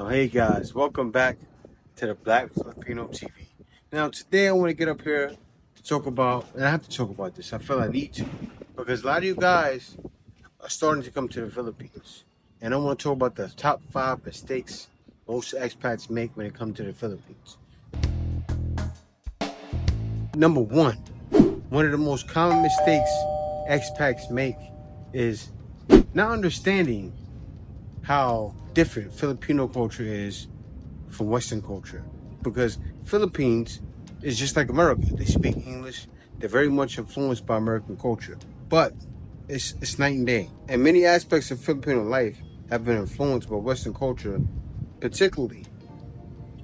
Hey guys, welcome back to the Black Filipino TV. Now, today I want to get up here to talk about, and I have to talk about this. I feel I need to, because a lot of you guys are starting to come to the Philippines, and I want to talk about the top 5 mistakes most expats make when it comes to the Philippines. Number one of the most common mistakes expats make is not understanding how different Filipino culture is from Western culture, because Philippines is just like America. They speak English. They're very much influenced by American culture, but it's night and day. And many aspects of Filipino life have been influenced by Western culture, particularly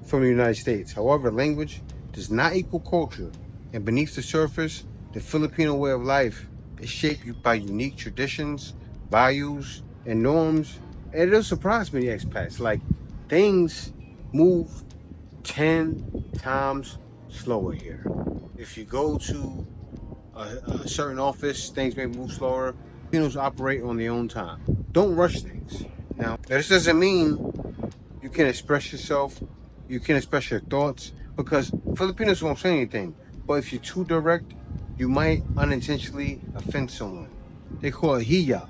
from the United States. However, language does not equal culture, and beneath the surface, the Filipino way of life is shaped by unique traditions, values, and norms. And it'll surprise many expats. Like, things move 10 times slower here. If you go to a certain office, things may move slower. Filipinos operate on their own time. Don't rush things. Now, this doesn't mean you can express yourself, you can express your thoughts, because Filipinos won't say anything. But if you're too direct, you might unintentionally offend someone. They call it hiya.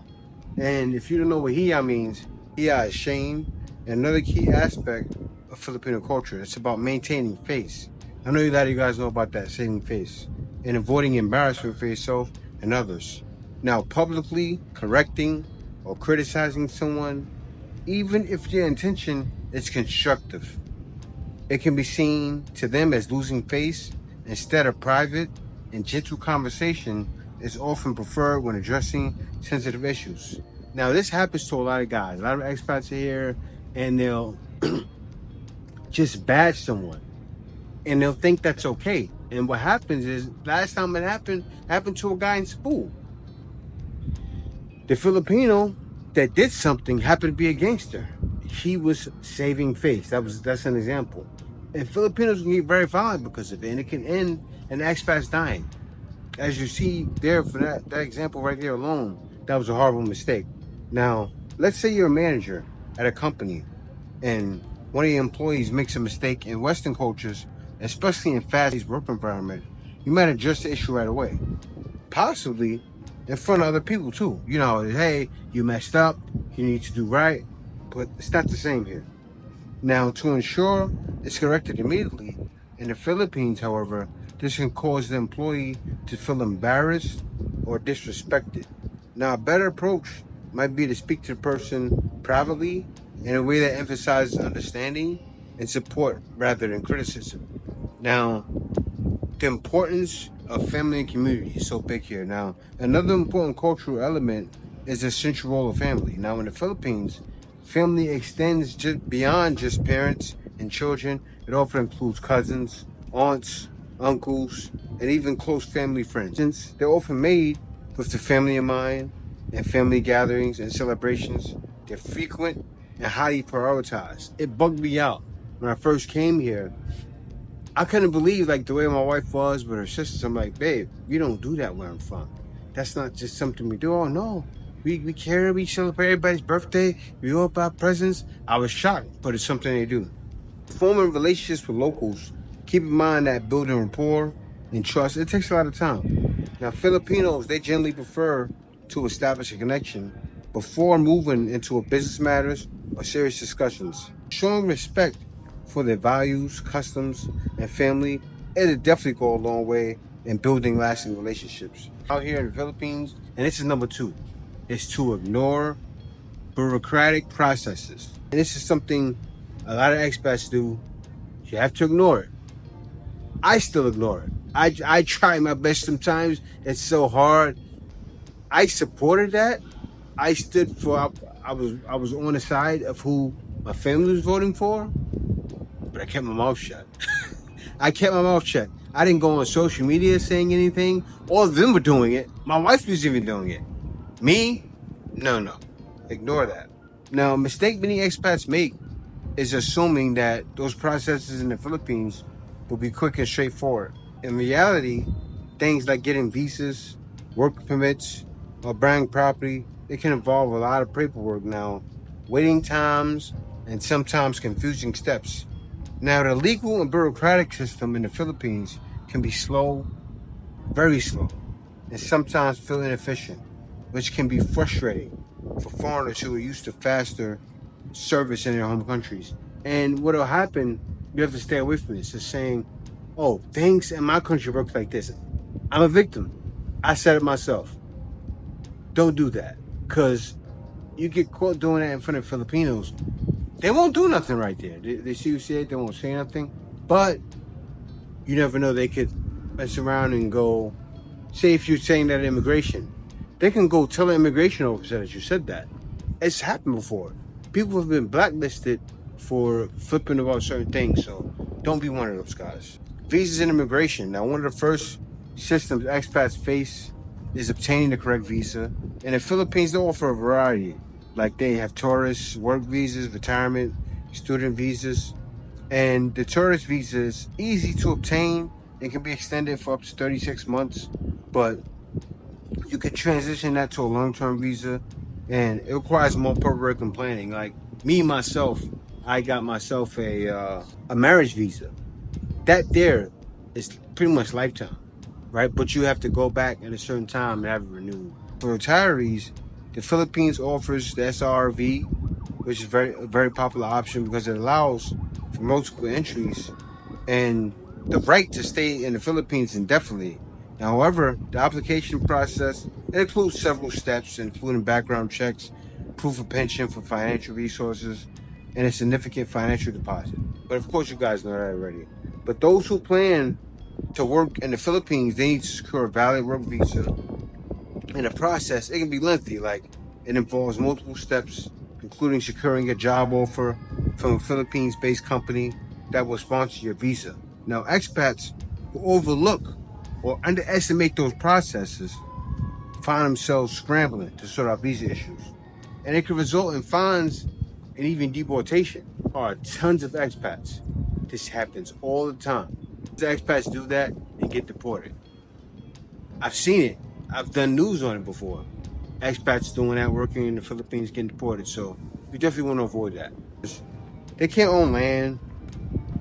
And if you don't know what hiya means, hiya is shame. And another key aspect of Filipino culture, it's about maintaining face. I know a lot of you guys know about that, saving face, and avoiding embarrassment for yourself and others. Now, publicly correcting or criticizing someone, even if your intention is constructive, it can be seen to them as losing face. Instead of private and gentle conversation is often preferred when addressing sensitive issues. Now, this happens to a lot of guys. A lot of expats are here, and they'll just bash someone, and they'll think that's okay. And what happens is, last time it happened to a guy in Cebu. The Filipino that did something happened to be a gangster. He was saving face. That's an example. And Filipinos can get very violent because of it, and it can end in expats dying. As you see there, for that example right there alone, that was a horrible mistake. Now, let's say you're a manager at a company, and one of your employees makes a mistake. In Western cultures, especially in fast-paced work environment, you might address the issue right away. Possibly in front of other people too. You know, hey, you messed up, you need to do right, but it's not the same here. Now, to ensure it's corrected immediately, in the Philippines, however, this can cause the employee to feel embarrassed or disrespected. Now, a better approach might be to speak to the person privately in a way that emphasizes understanding and support rather than criticism. Now, the importance of family and community is so big here. Now, another important cultural element is the central role of family. Now, in the Philippines, family extends just beyond just parents and children. It often includes cousins, aunts, uncles, and even close family friends. Since they're often made with the family in mind, and family gatherings and celebrations, they're frequent and highly prioritized. It bugged me out when I first came here. I couldn't believe like the way my wife was with her sisters. I'm like, babe, we don't do that where I'm from. That's not just something we do. Oh no, we care, we celebrate everybody's birthday, we all buy presents. I was shocked, but it's something they do. Forming relationships with locals, keep in mind that building rapport and trust, it takes a lot of time. Now, Filipinos, they generally prefer to establish a connection before moving into a business matters or serious discussions. Showing respect for their values, customs, and family, it'll definitely go a long way in building lasting relationships. Out here in the Philippines, and this is number 2, is to ignore bureaucratic processes. And this is something a lot of expats do. You have to ignore it. I still ignore it. I try my best sometimes. It's so hard. I supported that. I stood for, I was on the side of who my family was voting for, but I kept my mouth shut. I kept my mouth shut. I didn't go on social media saying anything. All of them were doing it. My wife was even doing it. Me? No. Ignore that. Now, a mistake many expats make is assuming that those processes in the Philippines will be quick and straightforward. In reality, things like getting visas, work permits, or buying property, it can involve a lot of paperwork. Now, waiting times and sometimes confusing steps. Now, the legal and bureaucratic system in the Philippines can be slow, very slow, and sometimes feel inefficient, which can be frustrating for foreigners who are used to faster service in their home countries. And what will happen, you have to stay away from this, is saying, oh, things in my country work like this. I'm a victim. I said it myself. Don't do that. Because you get caught doing that in front of Filipinos, they won't do nothing right there. They see you say it, they won't say nothing. But you never know. They could mess around and go, say if you're saying that at immigration, they can go tell the immigration officer that you said that. It's happened before. People have been blacklisted for flipping about certain things, so don't be one of those guys. Visas and immigration. Now, one of the first systems expats face is obtaining the correct visa. In the Philippines, they offer a variety. Like they have tourist work visas, retirement, student visas. And the tourist visa is easy to obtain and can be extended for up to 36 months. But you can transition that to a long-term visa, and it requires more paperwork and planning. Like me myself, I got myself a marriage visa. That there is pretty much lifetime, right? But you have to go back at a certain time and have it renewed. For retirees, the Philippines offers the SRV, which is a very popular option because it allows for multiple entries and the right to stay in the Philippines indefinitely. Now, however, the application process it includes several steps, including background checks, proof of pension for financial resources, and a significant financial deposit. But of course, you guys know that already. But those who plan to work in the Philippines, they need to secure a valid work visa. In the process, it can be lengthy. Like it involves multiple steps, including securing a job offer from a Philippines-based company that will sponsor your visa. Now, expats who overlook or underestimate those processes find themselves scrambling to sort out visa issues, and it can result in fines and even deportation. There are tons of expats. This happens all the time. The expats do that and get deported. I've seen it. I've done news on it before. Expats doing that, working in the Philippines, getting deported. So you definitely want to avoid that. They can't own land,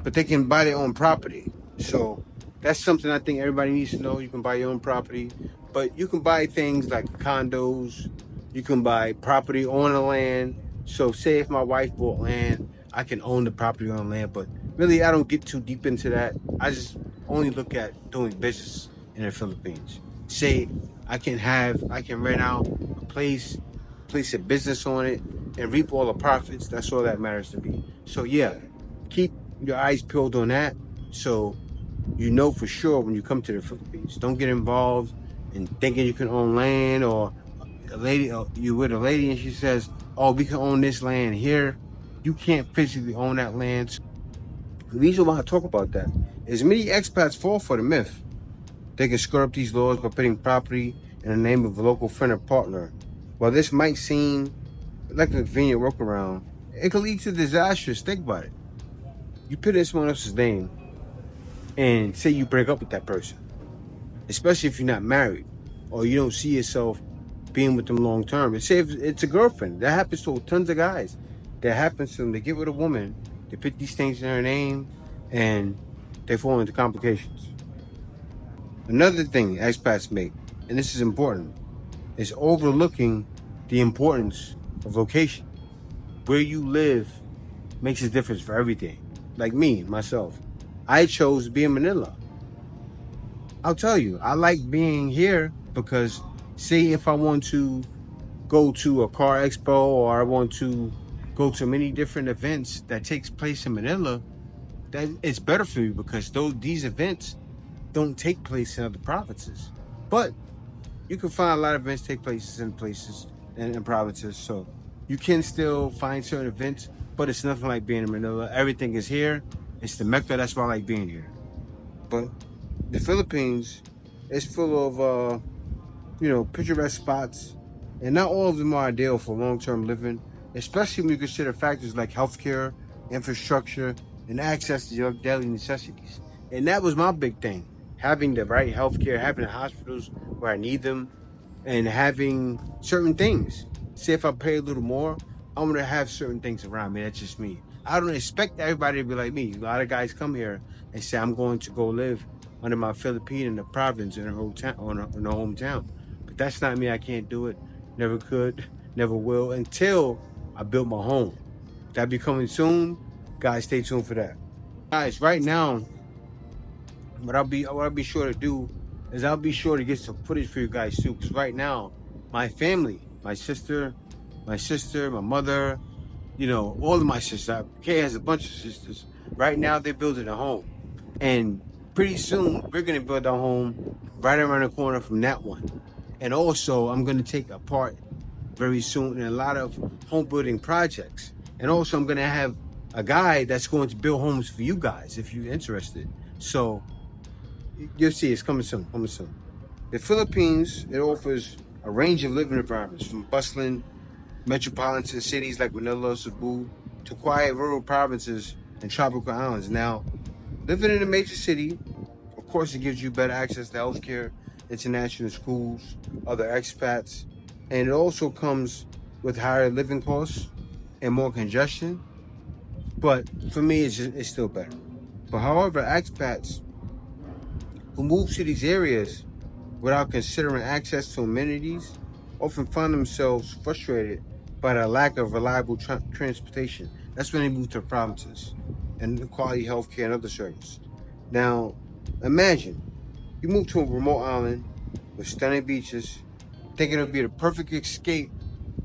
but they can buy their own property. So that's something I think everybody needs to know. You can buy your own property, but you can buy things like condos. You can buy property on the land. So say if my wife bought land, I can own the property on land. But really, I don't get too deep into that. I just only look at doing business in the Philippines. Say I can rent out a place a business on it, and reap all the profits. That's all that matters to me. So yeah, keep your eyes peeled on that, so you know for sure when you come to the Philippines. Don't get involved in thinking you can own land, or a lady, or you with a lady and she says, "Oh, we can own this land here." You can't physically own that land. The reason why I talk about that is many expats fall for the myth. They can skirt up these laws by putting property in the name of a local friend or partner. While this might seem like a convenient workaround, it can lead to disastrous. Think about it. You put it in someone else's name and say you break up with that person, especially if you're not married or you don't see yourself being with them long term. And say if it's a girlfriend, that happens to tons of guys. That happens to them. They get with a woman, they put these things in her name, and they fall into complications. Another thing expats make, and this is important, is overlooking the importance of location. Where you live makes a difference for everything. Like me, myself, I chose to be in Manila. I'll tell you, I like being here because, say, if I want to go to a car expo or I want to go to many different events that takes place in Manila, that it's better for me because these events don't take place in other provinces. But you can find a lot of events take places in places and in provinces, so you can still find certain events, but it's nothing like being in Manila. Everything is here. It's the Mecca. That's why I like being here. But the Philippines is full of picturesque spots, and not all of them are ideal for long-term living, especially when you consider factors like healthcare, infrastructure, and access to your daily necessities. And that was my big thing: having the right healthcare, having the hospitals where I need them, and having certain things. Say if I pay a little more, I'm gonna have certain things around me. That's just me. I don't expect everybody to be like me. A lot of guys come here and say, "I'm going to go live under my Filipino in the province in a hometown, in a hometown." But that's not me. I can't do it. Never could. Never will until I build my home. That be coming soon. Guys, stay tuned for that. Guys, right now, what I'll be sure to do is I'll be sure to get some footage for you guys too. Because right now, my family, my sister, my mother, all of my sisters. Kay has a bunch of sisters. Right now, they're building a home, and pretty soon we're gonna build our home right around the corner from that one. And also, I'm gonna take a part very soon in a lot of home building projects. And also, I'm gonna have a guy that's going to build homes for you guys if you're interested. So you'll see, it's coming soon. Coming soon. The Philippines, it offers a range of living environments from bustling metropolitan cities like Manila, Cebu, to quiet rural provinces and tropical islands. Now, living in a major city, of course, it gives you better access to healthcare, international schools, other expats, and it also comes with higher living costs and more congestion. But for me, it's still better. But however, expats who move to these areas without considering access to amenities often find themselves frustrated by the lack of reliable transportation. That's when they move to the provinces and quality healthcare and other services. Now, imagine you move to a remote island with stunning beaches, thinking it would be the perfect escape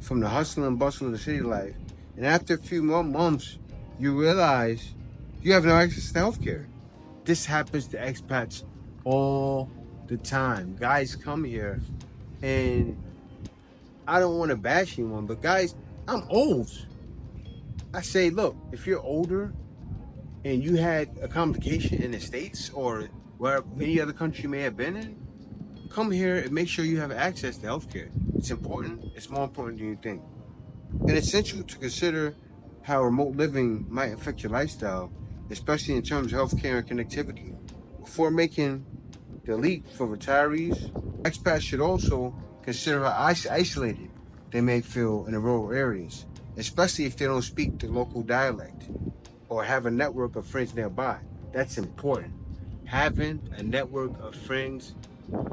from the hustle and bustle of the city life, and after a few more months, you realize you have no access to healthcare. This happens to expats all the time. Guys come here, and I don't want to bash anyone, but guys, I'm old. I say, look, if you're older and you had a complication in the States or where any other country you may have been in, come here and make sure you have access to healthcare. It's important. It's more important than you think. And it's essential to consider how remote living might affect your lifestyle, especially in terms of healthcare and connectivity. Before making the leap for retirees, expats should also consider how isolated they may feel in the rural areas, especially if they don't speak the local dialect or have a network of friends nearby. That's important. Having a network of friends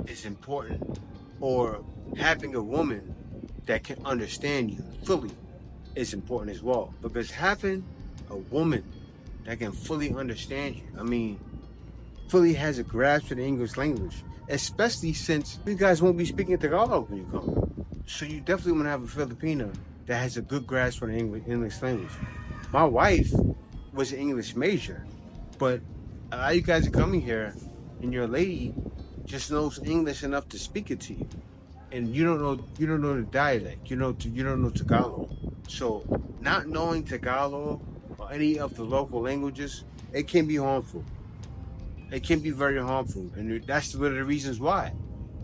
is important, or having a woman that can understand you fully is important as well. Because having a woman that can fully understand you, I mean, fully has a grasp of the English language, especially since you guys won't be speaking Tagalog when you come. So you definitely want to have a Filipino that has a good grasp of the English language. My wife was an English major, but a lot of you guys are coming here and your lady just knows English enough to speak it to you. And you don't know the dialect. You don't know Tagalog. So not knowing Tagalog or any of the local languages, it can be harmful. It can be very harmful, and that's one of the reasons why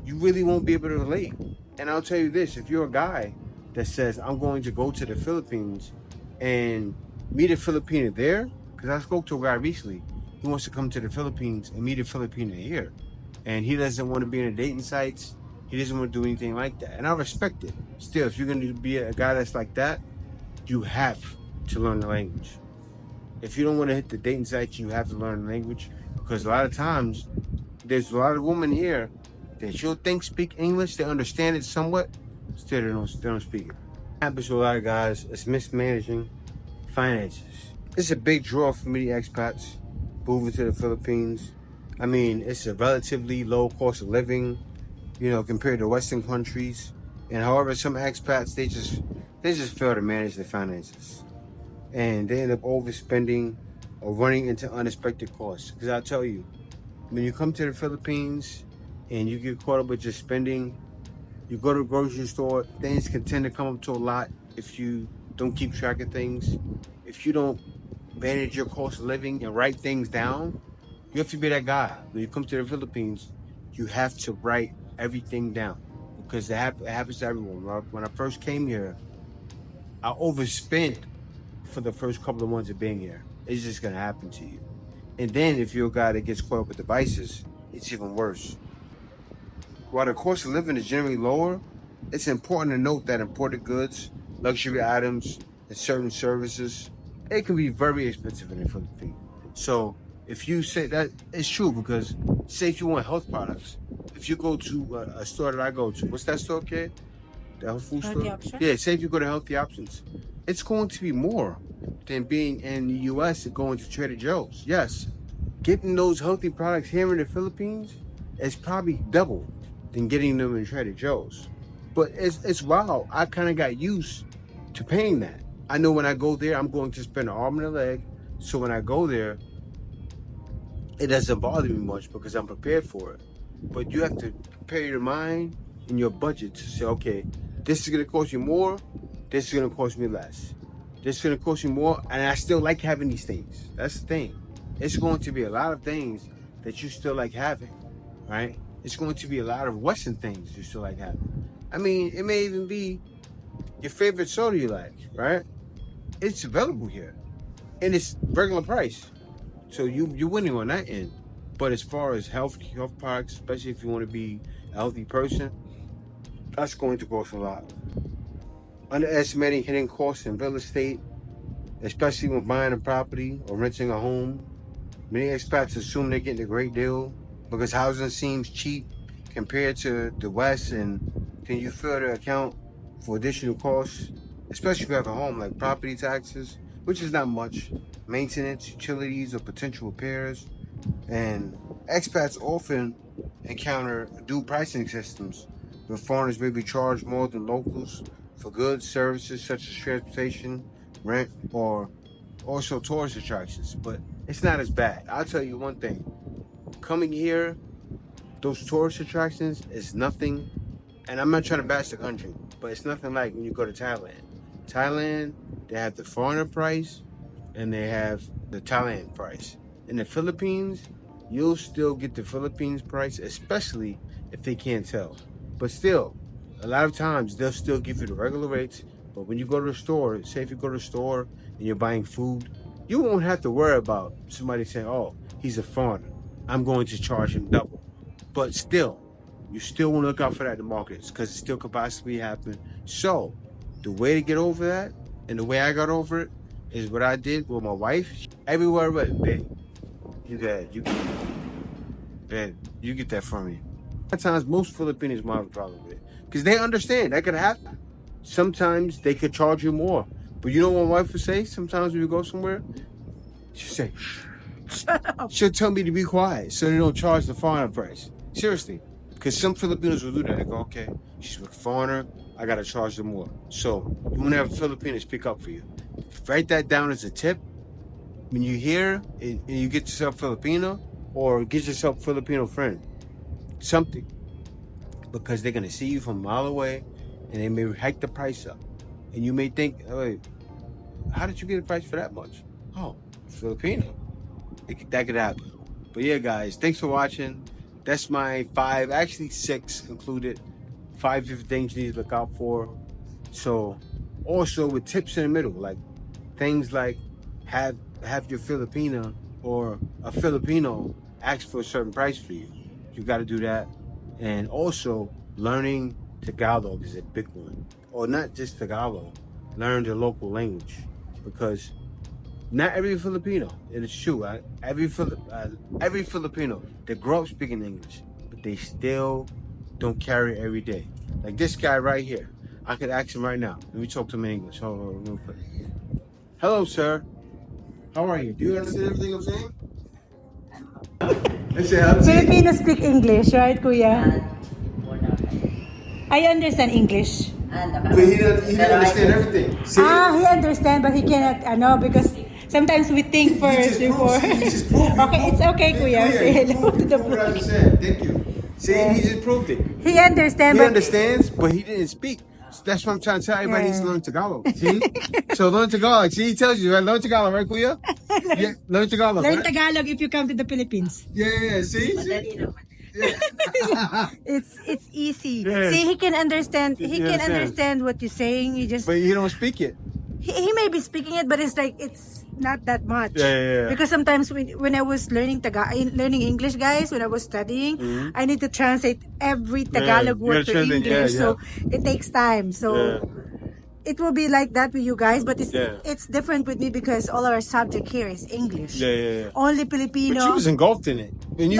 you really won't be able to relate. And I'll tell you this: if you're a guy that says I'm going to go to the Philippines and meet a Filipino there, because I spoke to a guy recently, he wants to come to the Philippines and meet a Filipino here, and he doesn't want to be in the dating sites. He doesn't want to do anything like that, and I respect it. Still, if you're going to be a guy that's like that, you have to learn the language. If you don't want to hit the dating sites, you have to learn the language, because a lot of times there's a lot of women here that you'll think speak English, they understand it somewhat, still they don't speak it. Happens to a lot of guys. It's mismanaging finances. It's a big draw for many expats moving to the Philippines. I mean, it's a relatively low cost of living, compared to Western countries. And however, some expats they just fail to manage their finances, and they end up overspending or running into unexpected costs. Because I'll tell you, when you come to the Philippines and you get caught up with just spending, you go to the grocery store, things can tend to come up to a lot if you don't keep track of things. If you don't manage your cost of living and write things down, you have to be that guy. When you come to the Philippines, you have to write everything down, because it happens to everyone. When I first came here, I overspent for the first couple of months of being here. It's just going to happen to you. And then if you're a guy that gets caught up with devices, it's even worse. While the cost of living is generally lower, it's important to note that imported goods, luxury items, and certain services, it can be very expensive in the Philippines. So if you say that, it's true because say if you want health products, if you go to a store that I go to, what's that store, kid? The health food Healthy store? Options? Yeah, say if you go to Healthy Options, it's going to be more than being in the US and going to Trader Joe's. Yes, getting those healthy products here in the Philippines is probably double than getting them in Trader Joe's. But it's wild. I kind of got used to paying that. I know when I go there, I'm going to spend an arm and a leg. So when I go there, it doesn't bother me much because I'm prepared for it. But you have to prepare your mind and your budget to say, okay, this is going to cost you more. This is going to cost me less. This is going to cost you more. And I still like having these things. That's the thing. It's going to be a lot of things that you still like having, right? It's going to be a lot of Western things you still like having. I mean, it may even be your favorite soda you like, right? It's available here. And it's regular price. So you're winning on that end. But as far as health products, especially if you want to be a healthy person, that's going to cost a lot. Underestimating hidden costs in real estate, especially when buying a property or renting a home. Many expats assume they're getting a great deal because housing seems cheap compared to the West, and can you fail to account for additional costs, especially if you have a home like property taxes, which is not much, maintenance, utilities, or potential repairs. And expats often encounter dual pricing systems where foreigners may be charged more than locals for goods, services such as transportation, rent, or also tourist attractions. But it's not as bad. I'll tell you one thing. Coming here, those tourist attractions is nothing, and I'm not trying to bash the country, but it's nothing like when you go to Thailand. Thailand, they have the foreigner price and they have the Thailand price. In the Philippines, you'll still get the Philippines price, especially if they can't tell. But still, a lot of times they'll still give you the regular rates. But when you go to the store, say if you go to the store and you're buying food, you won't have to worry about somebody saying, oh, he's a foreigner, I'm going to charge him double. But still, you still want to look out for that in the markets because it still could possibly happen. So the way to get over that and the way I got over it is what I did with my wife. Everywhere I went, babe, you get that from me. Sometimes most Filipinos might have a problem with it because they understand that could happen. Sometimes they could charge you more. But you know what my wife would say? Sometimes when we go somewhere, she'll say, she'll tell me to be quiet so they don't charge the foreigner price. Seriously. Because some Filipinos will do that. They go, okay, she's a foreigner, I got to charge them more. So you want to have a Filipino speak up for you. Write that down as a tip. When you hear and you get yourself Filipino or get yourself a Filipino friend, something. Because they're going to see you from a mile away and they may hike the price up. And you may think, oh, wait, how did you get a price for that much? Oh, Filipino. That could happen. But yeah, guys, thanks for watching. That's my 5, actually 6 included. 5 different things you need to look out for. So, also with tips in the middle, like things like have your Filipina or a Filipino ask for a certain price for you. You got to do that. And also learning Tagalog is a big one. Or not just Tagalog, learn the local language because not every Filipino, it is true. Every Filipino, they grow up speaking English, but they still don't carry it every day. Like this guy right here. I could ask him right now. Let me talk to him in English. Hold on, real quick. Hello, sir. How are you? Do you understand everything I'm saying? Let's say hello. Filipino speak English, right, Kuya? I understand English. But he didn't understand everything. See? He understand, but he cannot, because sometimes we think first before. Okay, it's okay, Kuya. Say hello to the What I just said. Thank you. See, he just proved it. He understand, He but understands, but he didn't speak. So that's what I'm trying to tell everybody needs to learn Tagalog. See? So learn Tagalog. See, he tells you, right? Learn Tagalog, right, Kuya? Yeah, learn Tagalog. learn Right? Tagalog if you come to the Philippines. Yeah. See? Yeah. It's easy. Yeah. See, he can understand. He He can understands. understand what you're saying. You just But he don't speak it. he may be speaking it, but it's like it's not that much. Yeah. Because sometimes when I was learning learning English, guys, when I was studying, I need to translate every Tagalog you word gotta to translate, English. yeah. So it takes time. So it will be like that with you guys, but Yeah. it's different with me because all our subject here is English. Yeah. Only Filipino. But you was engulfed in it, and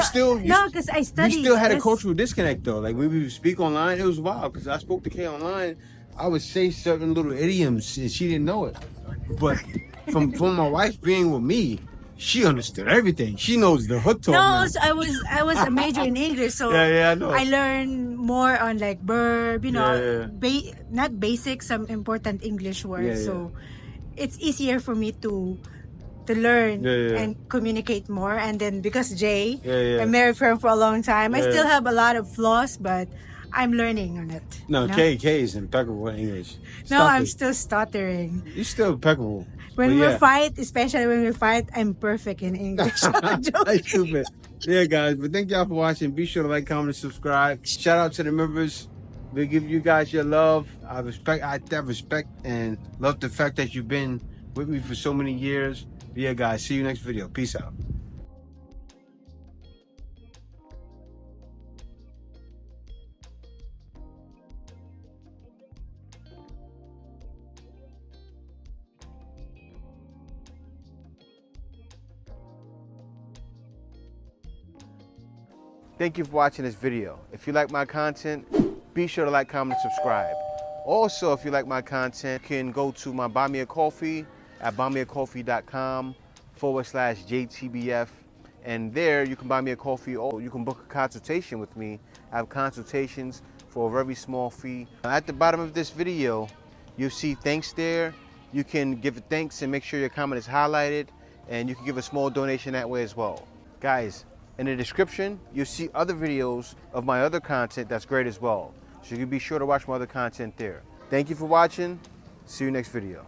No, because I you studied. still had a Yes. cultural disconnect though. Like when we would speak online, it was wild because I spoke to Kay online. I would say certain little idioms and she didn't know it, but from my wife being with me, she understood everything. She knows the hood talk No, now. so I was a major in English, so Yeah, I know. I learned more on like verb, you know, Yeah. not basic, some important English words. Yeah. So it's easier for me to learn Yeah. and communicate more. And then because Jay, Yeah. I'm married for him for a long time, I Yeah. still have a lot of flaws, but I'm learning on it. No, you know? Kay is impeccable in English. No, Stop I'm it. still stuttering. You're still impeccable. When But we yeah. fight, especially when we fight, I'm perfect in English. I'm joking. That's stupid. Yeah, guys. But thank y'all for watching. Be sure to like, comment, and subscribe. Shout out to the members. We give you guys your love. I have respect and love the fact that you've been with me for so many years. But yeah, guys. See you next video. Peace out. Thank you for watching this video. If you like my content, be sure to like, comment, and subscribe. Also, if you like my content, you can go to my Buy Me a Coffee at buymeacoffee.com/JTBF. And there you can buy me a coffee or you can book a consultation with me. I have consultations for a very small fee. At the bottom of this video, you'll see thanks there. You can give a thanks and make sure your comment is highlighted, and you can give a small donation that way as well. Guys, in the description, you'll see other videos of my other content that's great as well. So you can be sure to watch my other content there. Thank you for watching. See you next video.